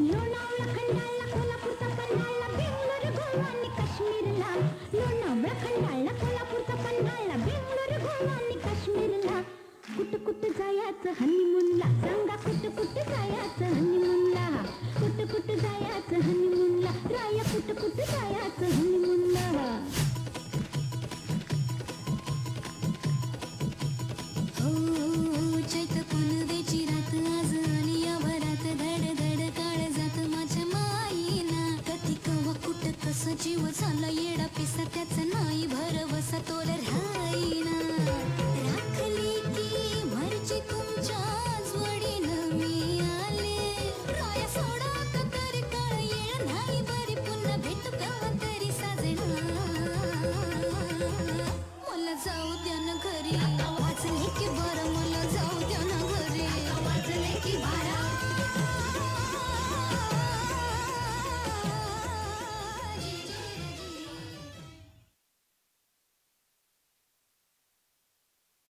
लोणावळा खंडाळा कोल्हापूरचा पन्हाळा बेंगलोर गोवा आणि काश्मीरला लोणावळा खंडाळा कोल्हापूरचा पन्हाळा बेंगलोर गोवा आणि काश्मीरला कुठं कुठं जायचं हनीमूनला सांगा कुठं कुठं जायचं हनीमूनला कुठं कुठं जायचं हनीमूनला राया कुठं कुठं जायचं हनीमूनला चैत पुनवेची रात आज आणि या भरात धड धड काळ जात माझ्या माईना कधी कवा कुठं कसं जीव झाला येडा पिसा त्याचा नाही भरवसा तोर